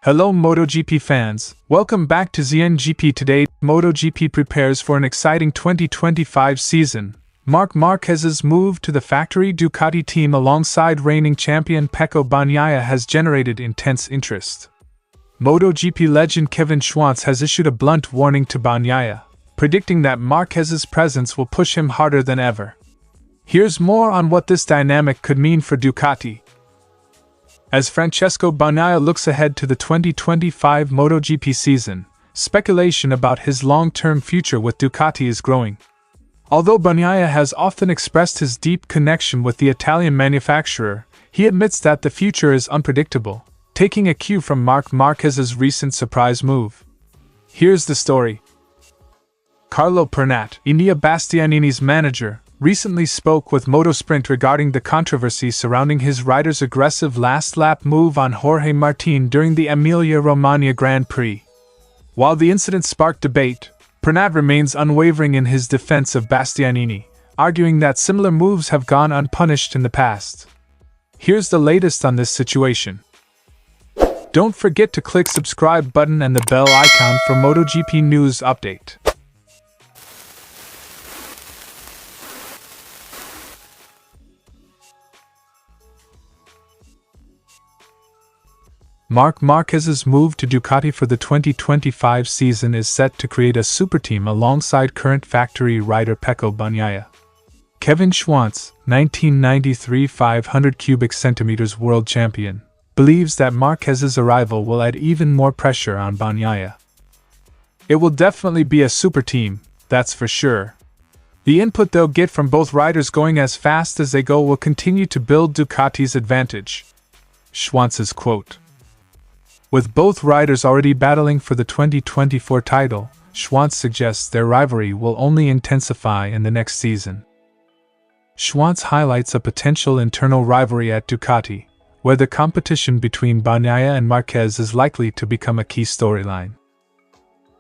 Hello MotoGP fans, welcome back to ZNGP. Today, MotoGP prepares for an exciting 2025 season. Marc Marquez's move to the factory Ducati team alongside reigning champion Pecco Bagnaia has generated intense interest. MotoGP legend Kevin Schwantz has issued a blunt warning to Bagnaia, predicting that Marquez's presence will push him harder than ever. Here's more on what this dynamic could mean for Ducati. As Francesco Bagnaia looks ahead to the 2025 MotoGP season, speculation about his long-term future with Ducati is growing. Although Bagnaia has often expressed his deep connection with the Italian manufacturer, he admits that the future is unpredictable, taking a cue from Marc Marquez's recent surprise move. Here's the story. Carlo Pernat, Enea Bastianini's manager, recently spoke with Motosprint regarding the controversy surrounding his rider's aggressive last-lap move on Jorge Martin during the Emilia-Romagna Grand Prix. While the incident sparked debate, Pernat remains unwavering in his defense of Bastianini, arguing that similar moves have gone unpunished in the past. Here's the latest on this situation. Don't forget to click subscribe button and the bell icon for MotoGP news update. Marc Marquez's move to Ducati for the 2025 season is set to create a super team alongside current factory rider Pecco Bagnaia. Kevin Schwantz, 1993 500 cubic centimeters world champion, believes that Marquez's arrival will add even more pressure on Bagnaia. It will definitely be a super team, that's for sure. The input they'll get from both riders going as fast as they go will continue to build Ducati's advantage. Schwantz's quote. With both riders already battling for the 2024 title, Schwantz suggests their rivalry will only intensify in the next season. Schwantz highlights a potential internal rivalry at Ducati, where the competition between Bagnaia and Marquez is likely to become a key storyline.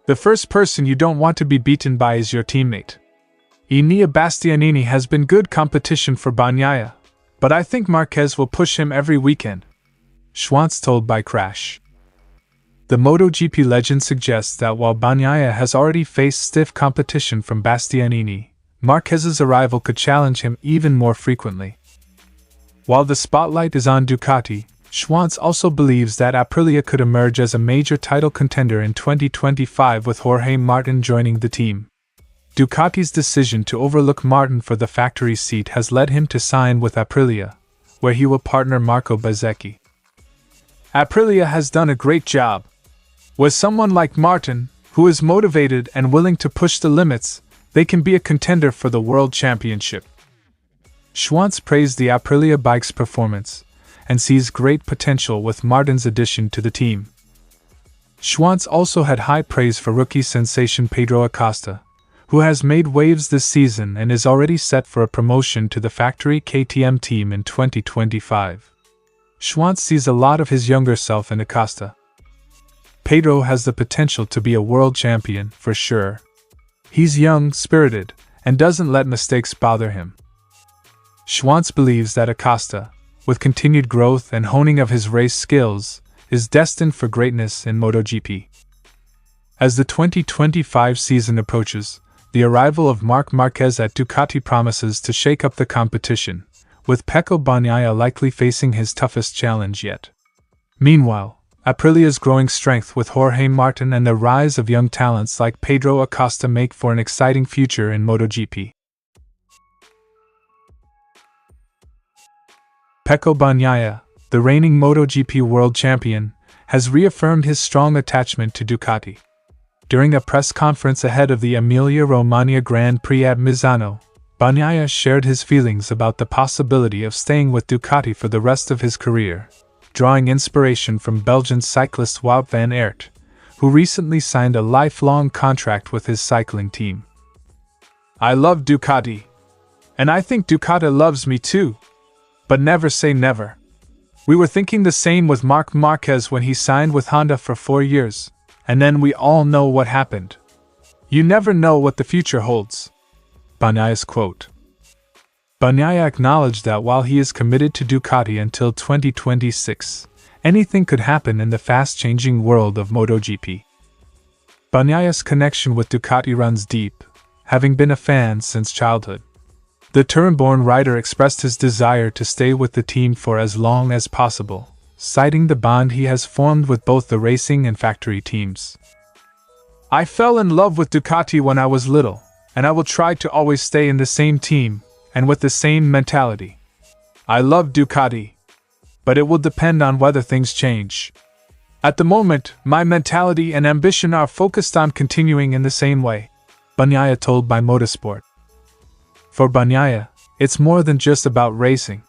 The first person you don't want to be beaten by is your teammate. Enea Bastianini has been good competition for Bagnaia, but I think Marquez will push him every weekend, Schwantz told by Crash. The MotoGP legend suggests that while Bagnaia has already faced stiff competition from Bastianini, Marquez's arrival could challenge him even more frequently. While the spotlight is on Ducati, Schwantz also believes that Aprilia could emerge as a major title contender in 2025 with Jorge Martin joining the team. Ducati's decision to overlook Martin for the factory seat has led him to sign with Aprilia, where he will partner Marco Bezzecchi. Aprilia has done a great job. With someone like Martin, who is motivated and willing to push the limits, they can be a contender for the World Championship. Schwantz praised the Aprilia bike's performance and sees great potential with Martin's addition to the team. Schwantz also had high praise for rookie sensation Pedro Acosta, who has made waves this season and is already set for a promotion to the factory KTM team in 2025. Schwantz sees a lot of his younger self in Acosta. Pedro has the potential to be a world champion, for sure. He's young, spirited, and doesn't let mistakes bother him. Schwantz believes that Acosta, with continued growth and honing of his race skills, is destined for greatness in MotoGP. As the 2025 season approaches, the arrival of Marc Marquez at Ducati promises to shake up the competition, with Pecco Bagnaia likely facing his toughest challenge yet. Meanwhile, Aprilia's growing strength with Jorge Martin and the rise of young talents like Pedro Acosta make for an exciting future in MotoGP. Pecco Bagnaia, the reigning MotoGP world champion, has reaffirmed his strong attachment to Ducati. During a press conference ahead of the Emilia-Romagna Grand Prix at Misano, Bagnaia shared his feelings about the possibility of staying with Ducati for the rest of his career, drawing inspiration from Belgian cyclist Wout van Aert, who recently signed a lifelong contract with his cycling team. I love Ducati. And I think Ducati loves me too. But never say never. We were thinking the same with Marc Marquez when he signed with Honda for 4 years, and then we all know what happened. You never know what the future holds. Bagnaia's quote. Bagnaia acknowledged that while he is committed to Ducati until 2026, anything could happen in the fast-changing world of MotoGP. Bagnaia's connection with Ducati runs deep, having been a fan since childhood. The Turin-born rider expressed his desire to stay with the team for as long as possible, citing the bond he has formed with both the racing and factory teams. "I fell in love with Ducati when I was little, and I will try to always stay in the same team, and with the same mentality. I love Ducati, but it will depend on whether things change. At the moment, my mentality and ambition are focused on continuing in the same way," Bagnaia told by Motorsport. For Bagnaia, it's more than just about racing.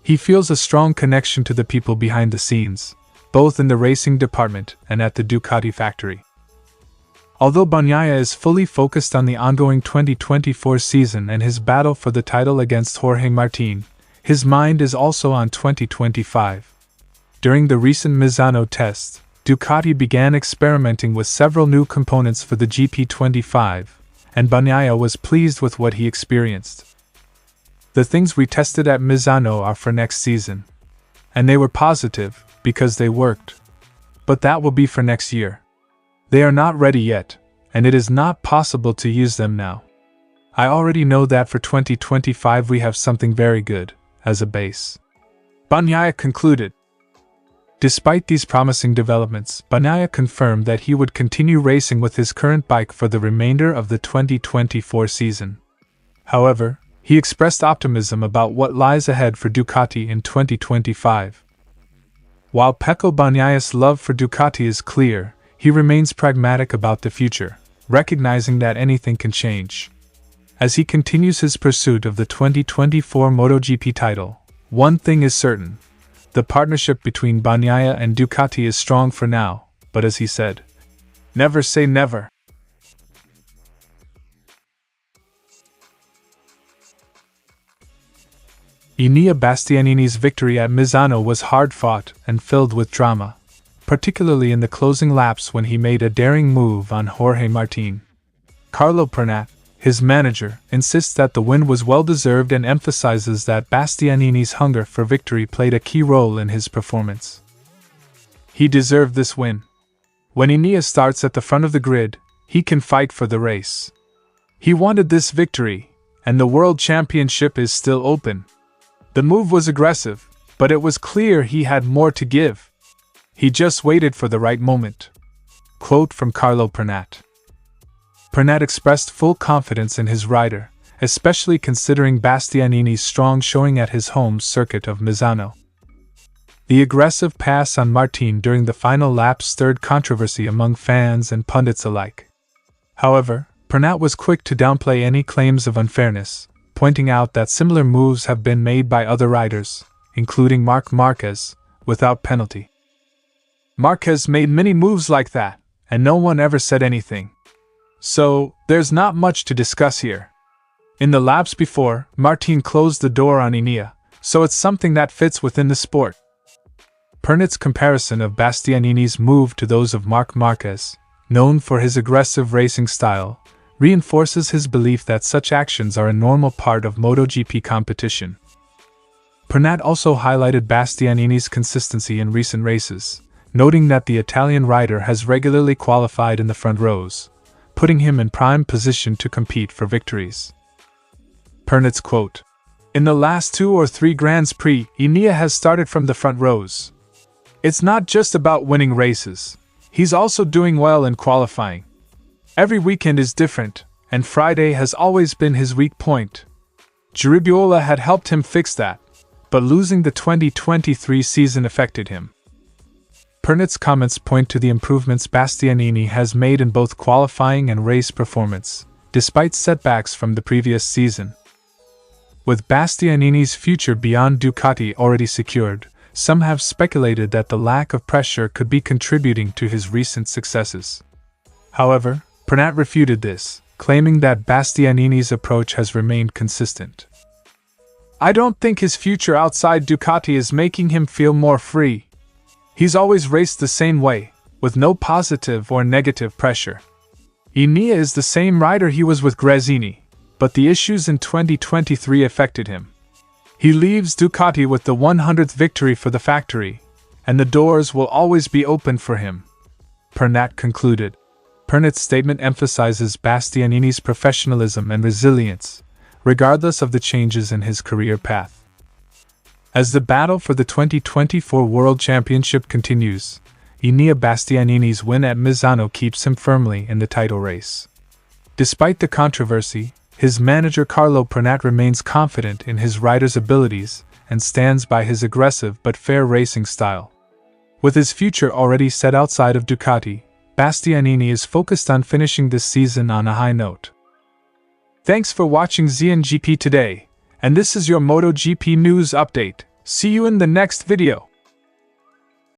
He feels a strong connection to the people behind the scenes, both in the racing department and at the Ducati factory. Although Bagnaia is fully focused on the ongoing 2024 season and his battle for the title against Jorge Martin, his mind is also on 2025. During the recent Misano test, Ducati began experimenting with several new components for the GP25, and Bagnaia was pleased with what he experienced. "The things we tested at Misano are for next season. And they were positive, because they worked. But that will be for next year. They are not ready yet, and it is not possible to use them now. I already know that for 2025 we have something very good, as a base," Bagnaia concluded. Despite these promising developments, Bagnaia confirmed that he would continue racing with his current bike for the remainder of the 2024 season. However, he expressed optimism about what lies ahead for Ducati in 2025. While Pecco Bagnaia's love for Ducati is clear, he remains pragmatic about the future, recognizing that anything can change. As he continues his pursuit of the 2024 MotoGP title, one thing is certain: the partnership between Bagnaia and Ducati is strong for now, but as he said, "Never say never." Enea Bastianini's victory at Misano was hard-fought and filled with drama, particularly in the closing laps when he made a daring move on Jorge Martin. Carlo Pernat, his manager, insists that the win was well-deserved and emphasizes that Bastianini's hunger for victory played a key role in his performance. "He deserved this win. When Enea starts at the front of the grid, he can fight for the race. He wanted this victory, and the World Championship is still open. The move was aggressive, but it was clear he had more to give. He just waited for the right moment." Quote from Carlo Pernat. Pernat expressed full confidence in his rider, especially considering Bastianini's strong showing at his home circuit of Misano. The aggressive pass on Martin during the final lap stirred controversy among fans and pundits alike. However, Pernat was quick to downplay any claims of unfairness, pointing out that similar moves have been made by other riders, including Marc Marquez, without penalty. "Marquez made many moves like that, and no one ever said anything. So, there's not much to discuss here. In the laps before, Martin closed the door on Enea, so it's something that fits within the sport." Pernat's comparison of Bastianini's move to those of Marc Marquez, known for his aggressive racing style, reinforces his belief that such actions are a normal part of MotoGP competition. Pernat also highlighted Bastianini's consistency in recent races, noting that the Italian rider has regularly qualified in the front rows, putting him in prime position to compete for victories. Pernat's quote, "In the last 2 or 3 Grands Prix, Enea has started from the front rows. It's not just about winning races. He's also doing well in qualifying. Every weekend is different, and Friday has always been his weak point. Giribiola had helped him fix that, but losing the 2023 season affected him." Pernat's comments point to the improvements Bastianini has made in both qualifying and race performance, despite setbacks from the previous season. With Bastianini's future beyond Ducati already secured, some have speculated that the lack of pressure could be contributing to his recent successes. However, Pernat refuted this, claiming that Bastianini's approach has remained consistent. "I don't think his future outside Ducati is making him feel more free. He's always raced the same way, with no positive or negative pressure. Enea is the same rider he was with Gresini, but the issues in 2023 affected him. He leaves Ducati with the 100th victory for the factory, and the doors will always be open for him," Pernat concluded. Pernat's statement emphasizes Bastianini's professionalism and resilience, regardless of the changes in his career path. As the battle for the 2024 World Championship continues, Enea Bastianini's win at Misano keeps him firmly in the title race. Despite the controversy, his manager Carlo Pernat remains confident in his rider's abilities and stands by his aggressive but fair racing style. With his future already set outside of Ducati, Bastianini is focused on finishing this season on a high note. Thanks for watching ZNGP today, and this is your MotoGP news update. See you in the next video.